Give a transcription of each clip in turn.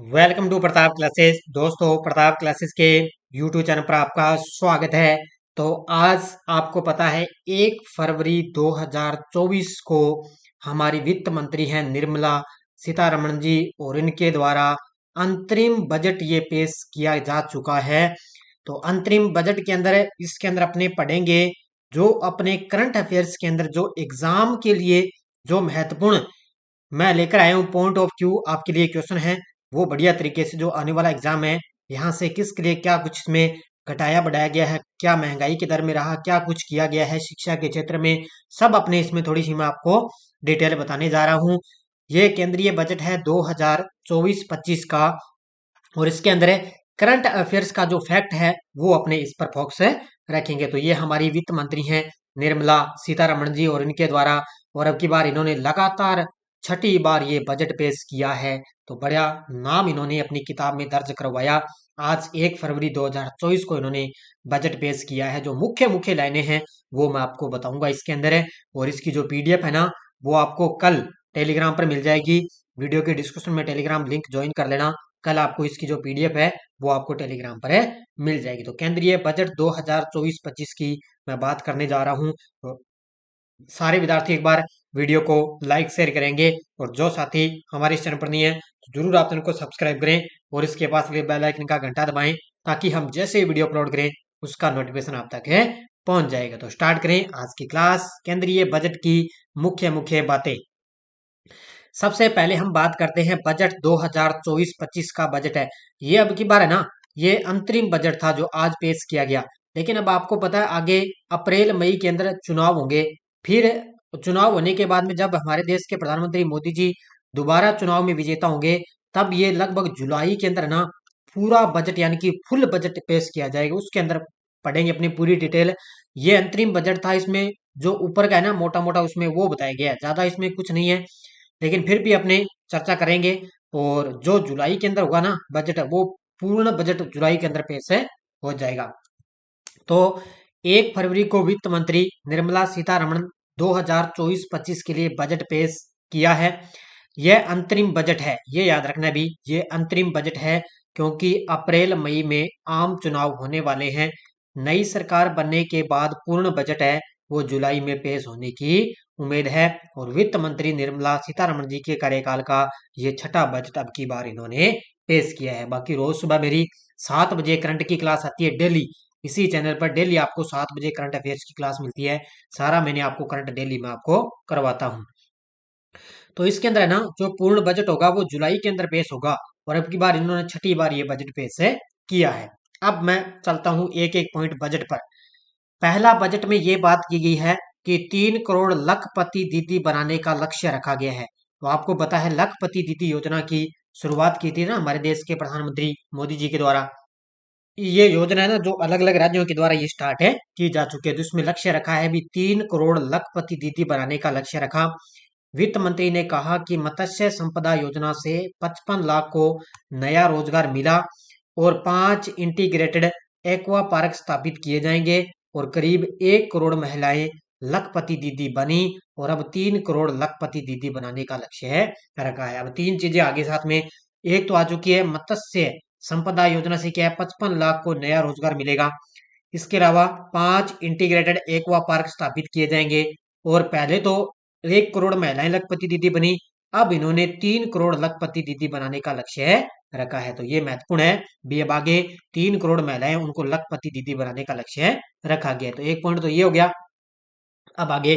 Welcome to Pratap classes. दोस्तों, Pratap classes के YouTube channel पर आपका स्वागत है। तो आज आपको पता है 1 फरवरी 2024 को हमारी वित्त मंत्री हैं निर्मला सीतारमण जी, और इनके द्वारा अंतरिम बजट ये पेश किया जा चुका है। तो अंतरिम बजट के अंदर इसके अंदर अपने पढ़ेंगे जो अपने करंट अफेयर्स के अंदर जो एग्जाम के लिए जो महत्वपूर्ण मैं लेकर आया हूँ पॉइंट ऑफ व्यू आपके लिए क्वेश्चन है, वो बढ़िया तरीके से जो आने वाला एग्जाम है यहाँ से किसके लिए क्या कुछ इसमें घटाया बढ़ाया गया है, क्या महंगाई के दर में रहा, क्या कुछ किया गया है शिक्षा के क्षेत्र में, सब अपने इसमें थोड़ी सी मैं आपको डिटेल बताने जा रहा हूँ। ये केंद्रीय बजट है 2024-25 का, और इसके अंदर करंट अफेयर्स का जो फैक्ट है वो अपने इस पर फोकस रखेंगे। तो ये हमारी वित्त मंत्री हैं निर्मला सीतारमण जी, और इनके द्वारा और अब की बार इन्होंने लगातार छठी बार ये बजट पेश किया है। तो बड़ा नाम इन्होंने अपनी किताब में दर्ज करवाया। आज 1 फरवरी 2024 को इन्होंने बजट पेश किया है। जो मुख्य मुख्य लाइनें हैं वो मैं आपको बताऊंगा इसके अंदर है, और इसकी जो पीडीएफ है ना वो आपको कल टेलीग्राम पर मिल जाएगी। वीडियो के डिस्क्रिप्शन में टेलीग्राम लिंक ज्वाइन कर लेना। कल आपको इसकी जो पीडीएफ है वो आपको टेलीग्राम पर मिल जाएगी। तो केंद्रीय बजट 2024-25 की मैं बात करने जा रहा हूँ। तो सारे विद्यार्थी एक बार वीडियो को लाइक शेयर करेंगे, और जो साथी हमारे इस चैनल पर नहीं है तो जरूर आप चैनल को सब्सक्राइब करें और इसके पास बेल आइकन का घंटा दबाएं, ताकि हम जैसे वीडियो अपलोड करें उसका नोटिफिकेशन आप तक है पहुंच जाएगा। तो स्टार्ट करें आज की क्लास। केंद्रीय बजट की मुख्य मुख्य बातें। सबसे पहले हम बात करते हैं बजट 2024-25 का बजट है। ये अब की बार है ना, ये अंतरिम बजट था जो आज पेश किया गया। लेकिन अब आपको पता है आगे अप्रैल मई के अंदर चुनाव होंगे। फिर चुनाव होने के बाद में जब हमारे देश के प्रधानमंत्री मोदी जी दोबारा चुनाव में विजेता होंगे, तब ये लगभग जुलाई के अंदर ना पूरा बजट यानी कि फुल बजट पेश किया जाएगा। उसके अंदर पढ़ेंगे अपनी पूरी डिटेल। ये अंतरिम बजट था, इसमें जो ऊपर का है ना मोटा मोटा उसमें वो बताया गया है, ज्यादा इसमें कुछ नहीं है, लेकिन फिर भी अपने चर्चा करेंगे। और जो जुलाई के अंदर होगा ना बजट, वो पूर्ण बजट जुलाई के अंदर पेश है हो जाएगा। तो 1 फरवरी को वित्त मंत्री निर्मला सीतारमण 2024-25 के लिए बजट पेश किया है। यह अंतरिम बजट है, ये याद रखना भी, ये अंतरिम बजट है, क्योंकि अप्रैल मई में आम चुनाव होने वाले हैं। नई सरकार बनने के बाद पूर्ण बजट है वो जुलाई में पेश होने की उम्मीद है। और वित्त मंत्री निर्मला सीतारमण जी के कार्यकाल का ये छठा बजट अब की बार इन्होंने पेश किया है। बाकी रोज सुबह मेरी 7 बजे करंट की क्लास आती है डेली, इसी चैनल पर डेली आपको 7 बजे करंट अफेयर्स की क्लास मिलती है। सारा मैंने आपको करंट डेली में आपको करवाता हूँ। तो इसके अंदर है ना जो पूर्ण बजट होगा वो जुलाई के अंदर पेश होगा, और अब की बार इन्होंने छठी बार ये बजट पेश है किया है। अब मैं चलता हूँ एक एक पॉइंट बजट पर। पहला, बजट में ये बात की गई है कि 3 करोड़ लखपति दीदी बनाने का लक्ष्य रखा गया है। तो आपको पता है लखपति दीदी योजना की शुरुआत की थी ना हमारे देश के प्रधानमंत्री मोदी जी के द्वारा। ये योजना है ना जो अलग अलग राज्यों के द्वारा ये स्टार्ट है की जा चुकी है। तो इसमें लक्ष्य रखा है भी 3 करोड़ लखपति दीदी बनाने का लक्ष्य रखा। वित्त मंत्री ने कहा कि मत्स्य संपदा योजना से 55 लाख को नया रोजगार मिला, और 5 इंटीग्रेटेड एक्वा पार्क स्थापित किए जाएंगे, और करीब 1 करोड़ महिलाएं लखपति दीदी बनी, और अब 3 करोड़ लखपति दीदी बनाने का लक्ष्य है रखा है। अब तीन चीजें आगे साथ में, एक तो आ चुकी है मत्स्य संपदा योजना से क्या है 55 लाख को नया रोजगार मिलेगा। इसके अलावा 5 इंटीग्रेटेड एक्वा पार्क स्थापित किए जाएंगे, और पहले तो 1 करोड़ महिलाएं लखपति दीदी बनी, अब इन्होंने 3 करोड़ लखपति दीदी बनाने का लक्ष्य है रखा है। तो ये महत्वपूर्ण है भी, अब आगे 3 करोड़ महिलाएं उनको लखपति दीदी बनाने का लक्ष्य है रखा गया। तो एक पॉइंट तो ये हो गया। अब आगे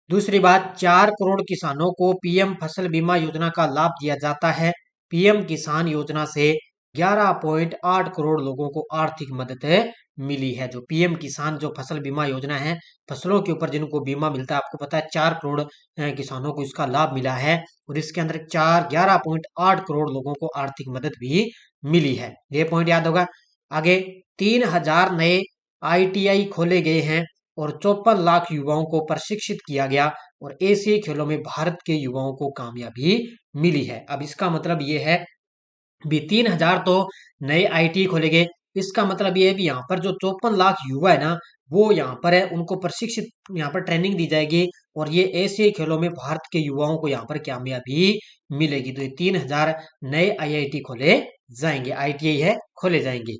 दूसरी बात, 4 करोड़ किसानों को पीएम फसल बीमा योजना का लाभ दिया जाता है। पीएम किसान योजना से 11.8 करोड़ लोगों को आर्थिक मदद मिली है। जो पीएम किसान जो फसल बीमा योजना है, फसलों के ऊपर जिनको बीमा मिलता है, आपको पता है 4 करोड़ किसानों को इसका लाभ मिला है, और इसके अंदर 11.8 करोड़ लोगों को आर्थिक मदद भी मिली है। ये पॉइंट याद होगा। आगे 3,000 नए आईटीआई खोले गए हैं, और 54 लाख युवाओं को प्रशिक्षित किया गया, और एशियाई खेलों में भारत के युवाओं को कामयाबी मिली है। अब इसका मतलब ये है भी 3,000 तो नए आईटी खोले गए, इसका मतलब ये है भी यहाँ पर जो 54 लाख युवा है ना वो यहाँ पर है, उनको प्रशिक्षित यहाँ पर ट्रेनिंग दी जाएगी, और ये एशियाई खेलों में भारत के युवाओं को यहाँ पर कामयाबी मिलेगी। तो ये 3000 नए आईआईटी खोले जाएंगे, आईटीआई है खोले जाएंगे।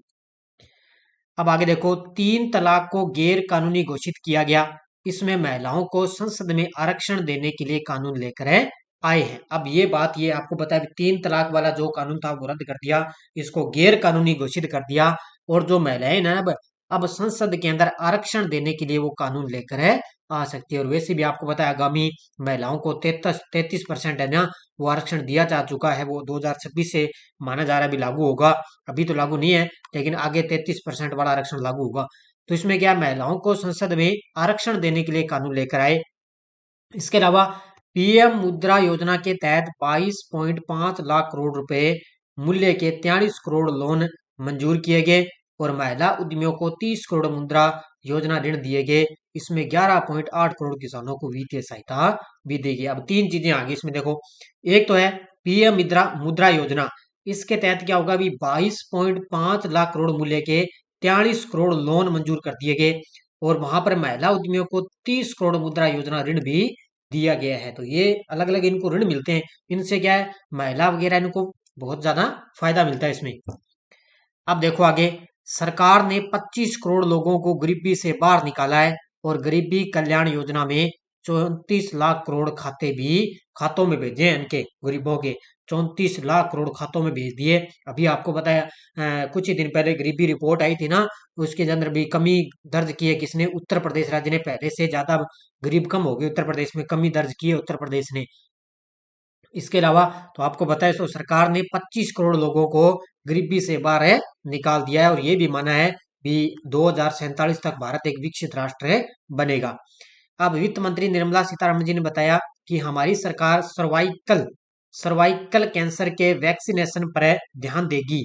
अब आगे देखो, 3 तलाक को गैर कानूनी घोषित किया गया। इसमें महिलाओं को संसद में आरक्षण देने के लिए कानून लेकर आए हैं। अब ये बात ये आपको पता है, 3 तलाक वाला जो कानून था वो रद्द कर दिया, इसको गैर कानूनी घोषित कर दिया। और जो महिलाएं ना अब संसद के अंदर आरक्षण देने के लिए वो कानून लेकर आ सकती है। और वैसे भी आपको पता है, आगामी महिलाओं को 33% है ना वो आरक्षण दिया जा चुका है। वो 2026 से माना जा रहा है भी लागू होगा, अभी तो लागू नहीं है, लेकिन आगे 33% वाला आरक्षण लागू होगा। तो इसमें क्या, महिलाओं को संसद में आरक्षण देने के लिए कानून लेकर आए। इसके अलावा पीएम मुद्रा योजना के तहत 22.5 लाख करोड़ रुपए मूल्य के 43 करोड़ लोन मंजूर किए गए और महिला उद्यमियों को 30 करोड़ मुद्रा योजना ऋण दिए गए। इसमें 11.8 करोड़ किसानों को वित्तीय सहायता भी दी गई। अब 3 चीजें आ गई इसमें देखो, एक तो है पीएम मुद्रा मुद्रा योजना। इसके तहत क्या होगा, अभी 22.5 लाख करोड़ मूल्य के 43 करोड़ लोन मंजूर कर दिए गए और वहां पर महिला उद्यमियों को 30 करोड़ मुद्रा योजना ऋण भी दिया गया है। तो ये अलग अलग इनको ऋण मिलते हैं, इनसे क्या है, महिला वगैरह इनको बहुत ज्यादा फायदा मिलता है इसमें। अब देखो आगे, सरकार ने 25 करोड़ लोगों को गरीबी से बाहर निकाला है और गरीबी कल्याण योजना में 34 लाख करोड़ खातों में भेजे हैं, इनके गरीबों के 34 लाख करोड़ खातों में भेज दिए। अभी आपको पता है कुछ ही दिन पहले गरीबी रिपोर्ट आई थी ना, उसके अंदर भी कमी दर्ज की है किसने, उत्तर प्रदेश राज्य ने। पहले से ज्यादा गरीब कम हो गए उत्तर प्रदेश में, कमी दर्ज की है उत्तर प्रदेश ने। इसके अलावा तो आपको बताया, तो सरकार ने 25 करोड़ लोगों को गरीबी से बाहर निकाल दिया है और ये भी माना है कि 2047 तक भारत एक विकसित राष्ट्र बनेगा। अब वित्त मंत्री निर्मला सीतारमण जी ने बताया कि हमारी सरकार सर्वाइकल कैंसर के वैक्सीनेशन पर ध्यान देगी।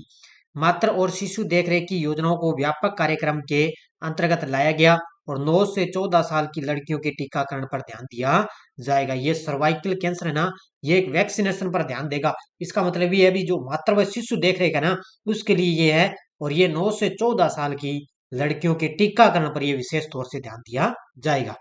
मातृ और शिशु देखरेख की योजनाओं को व्यापक कार्यक्रम के अंतर्गत लाया गया और 9 से 14 साल की लड़कियों के टीकाकरण पर ध्यान दिया जाएगा। ये सर्वाइकल कैंसर है ना, ये एक वैक्सीनेशन पर ध्यान देगा। इसका मतलब ये है भी जो मातृ व शिशु देखरेख है ना, उसके लिए ये है। और ये 9 से 14 साल की लड़कियों के टीकाकरण पर ये विशेष तौर से ध्यान दिया जाएगा।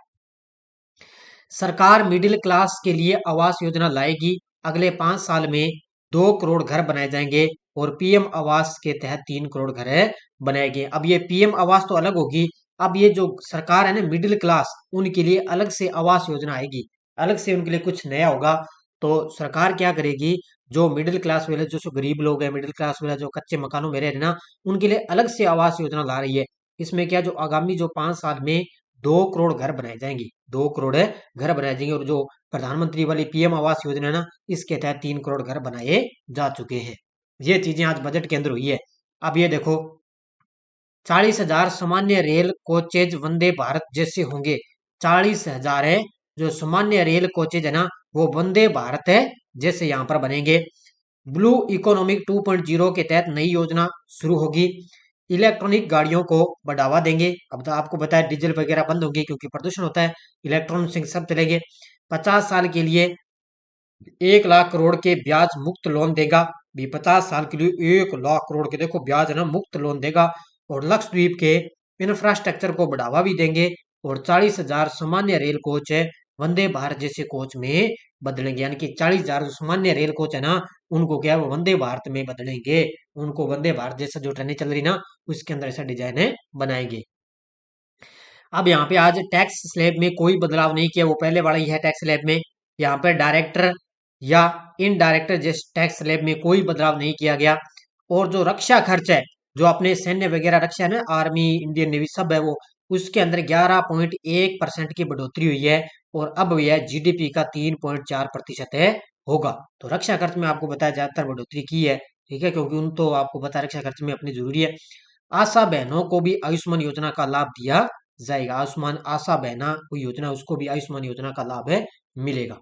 सरकार मिडिल क्लास के लिए आवास योजना लाएगी। अगले 5 साल में 2 करोड़ घर बनाए जाएंगे और पीएम आवास के तहत 3 करोड़ घर बनाएंगे। अब ये पीएम आवास तो अलग होगी, अब ये जो सरकार है ना मिडिल क्लास, उनके लिए अलग से आवास योजना आएगी, अलग से उनके लिए कुछ नया होगा। तो सरकार क्या करेगी, जो मिडिल क्लास वाले जो गरीब लोग हैं, मिडिल क्लास वाले जो कच्चे मकानों में रह रहे ना, उनके लिए अलग से आवास योजना ला रही है। इसमें क्या, जो आगामी जो 5 साल में 2 करोड़ घर बनाए जाएंगे, 2 करोड़ घर बनाए जाएंगे। और जो प्रधानमंत्री वाली पीएम आवास योजना है ना, इसके तहत 3 करोड़ घर बनाए जा चुके हैं। ये चीजें आज बजट के अंदर हुई है। अब ये देखो, 40,000 सामान्य रेल कोचेज वंदे भारत जैसे होंगे। 40,000 है जो सामान्य रेल कोचेज है ना, वो वंदे भारत है जैसे यहाँ पर बनेंगे। ब्लू इकोनॉमिक 2.0 के तहत नई योजना शुरू होगी। इलेक्ट्रॉनिक गाड़ियों को बढ़ावा देंगे। अब तो आपको बताया डीजल वगैरह बंद होंगे क्योंकि प्रदूषण होता है, इलेक्ट्रॉनिक सब चलेंगे। 50 साल के लिए 1 लाख करोड़ के ब्याज मुक्त लोन देगा। भी 50 साल के लिए 1 लाख करोड़ के देखो ब्याज है ना, मुक्त लोन देगा। और लक्षद्वीप के इंफ्रास्ट्रक्चर को बढ़ावा भी देंगे और 40,000 सामान्य रेल कोच है वंदे भारत जैसे कोच में बदलेंगे। यानी कि 40,000 जो सामान्य रेल कोच है ना, उनको क्या है, वो वंदे भारत में बदलेंगे। उनको वंदे भारत जैसा जो ट्रेनें चल रही ना, उसके अंदर ऐसा डिजाइन है बनाएंगे। अब यहाँ पे आज टैक्स स्लैब में कोई बदलाव नहीं किया, वो पहले वाला ही है टैक्स स्लैब में। यहाँ पे डायरेक्टर या इनडायरेक्टर जैसे टैक्स स्लैब में कोई बदलाव नहीं किया गया। और जो रक्षा खर्च है, जो अपने सैन्य वगैरह रक्षा है ना, आर्मी इंडियन नेवी सब है, वो उसके अंदर 11.1% की बढ़ोतरी हुई है और अब यह जीडीपी का 3.4% है होगा। तो रक्षा खर्च में आपको बताया ज्यादातर बढ़ोतरी की है, ठीक है, क्योंकि उन तो आपको पता है रक्षा खर्च में अपनी जरूरी है। आशा बहनों को भी आयुष्मान योजना का लाभ दिया जाएगा। आयुष्मान आशा बहना कोई योजना, उसको भी आयुष्मान योजना का लाभ है मिलेगा।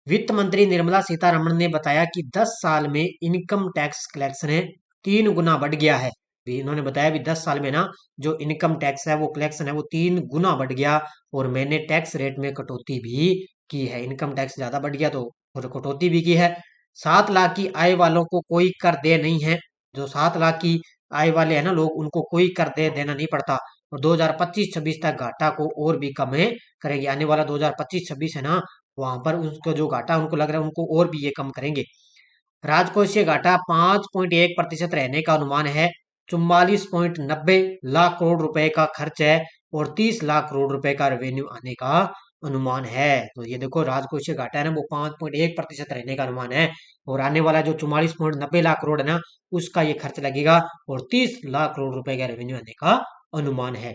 वित्त मंत्री निर्मला सीतारमण ने बताया कि 10 साल में इनकम टैक्स कलेक्शन है 3 गुना बढ़ गया है। भी इन्होंने बताया भी 10 साल में ना जो इनकम टैक्स है वो कलेक्शन है वो 3 गुना बढ़ गया और मैंने टैक्स रेट में कटौती भी की है। इनकम टैक्स ज्यादा बढ़ गया तो और कटौती भी की है। 7 लाख की आय वालों को कोई कर दे नहीं है। जो 7 लाख की आय वाले है ना लोग, उनको कोई कर दे देना नहीं पड़ता। और 2025-26 तक घाटा को और भी कम करेंगे। आने वाला 2025-26 है ना, वहां पर उसको जो घाटा उनको लग रहा है उनको और भी ये कम करेंगे। राजकोषीय घाटा 5.1% रहने का अनुमान है। 44.90 लाख करोड़ रुपए का खर्च है और 30 लाख करोड़ रुपए का रेवेन्यू आने का अनुमान है। तो ये देखो राजकोषीय घाटा है ना, वो 5.1% रहने का अनुमान है और आने वाला जो 44.90 लाख करोड़ है ना, उसका ये खर्च लगेगा और 30 लाख करोड़ रुपए का रेवेन्यू आने का अनुमान है।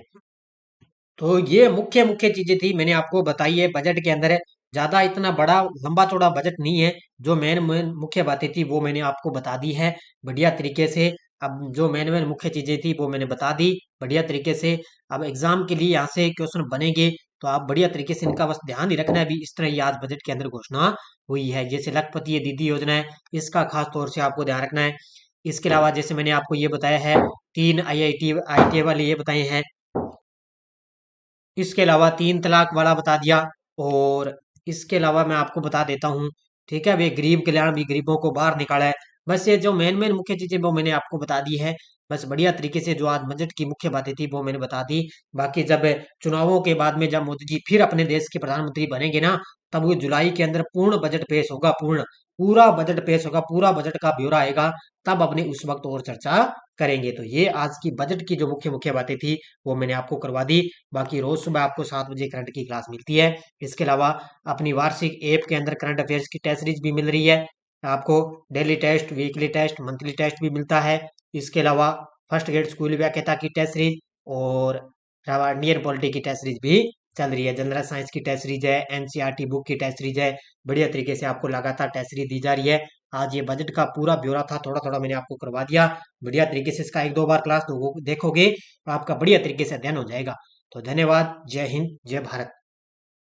तो ये मुख्य मुख्य चीजें थी, मैंने आपको बताई है बजट के अंदर। ज्यादा इतना बड़ा लंबा चौड़ा बजट नहीं है। जो मेन मेन मुख्य बातें थी वो मैंने आपको बता दी है बढ़िया तरीके से। अब जो मेन मेन मुख्य चीजें थी वो मैंने बता दी बढ़िया तरीके से। अब एग्जाम के लिए यहाँ से क्वेश्चन बनेंगे तो आप बढ़िया तरीके से इनका बस ध्यान ही रखना है। अभी इस तरह ही आज बजट के अंदर घोषणा हुई है। जैसे लखपति दीदी योजना है, इसका खास तौर से आपको ध्यान रखना है। इसके अलावा जैसे मैंने आपको ये बताया है 3 IIT वाले ये बताए हैं। इसके अलावा 3 तलाक वाला बता दिया। और इसके अलावा मैं आपको बता देता हूँ, ठीक है, अभी गरीब कल्याण भी गरीबों को बाहर निकाला है। बस ये जो मेन मेन मुख्य चीजें वो मैंने आपको बता दी है। बस बढ़िया तरीके से जो आज बजट की मुख्य बातें थी वो मैंने बता दी। बाकी जब चुनावों के बाद में जब मोदी जी फिर अपने देश के प्रधानमंत्री बनेंगे ना, तब वो जुलाई के अंदर पूर्ण बजट पेश होगा। पूरा बजट पेश होगा, पूरा बजट का ब्यौरा आएगा। तब अपने उस वक्त और चर्चा करेंगे। तो ये आज की बजट की जो मुख्य मुख्य बातें थी वो मैंने आपको करवा दी। बाकी रोज सुबह आपको 7 बजे करंट की क्लास मिलती है। इसके अलावा अपनी वार्षिक ऐप के अंदर करंट अफेयर्स की टेस्ट सीरीज भी मिल रही है आपको। Daily test, weekly test, monthly test भी मिलता है। इसके अलावा फर्स्ट ग्रेड स्कूल व्याख्याता की टेस्ट सीरीज और इंडियन पॉलिटी की टेस्ट सीरीज भी चल रही है। जनरल साइंस की टेस्ट सीरीज है, एनसीईआरटी बुक की टेस्ट सीरीज है। बढ़िया तरीके से आपको लगातार टेस्ट सीरीज दी जा रही है। आज ये बजट का पूरा ब्यौरा था, थोड़ा थोड़ा मैंने आपको करवा दिया। बढ़िया तरीके से इसका 1-2 बार क्लास देखोगे तो आपका बढ़िया तरीके से अध्ययन हो जाएगा। तो धन्यवाद। जय हिंद, जय भारत।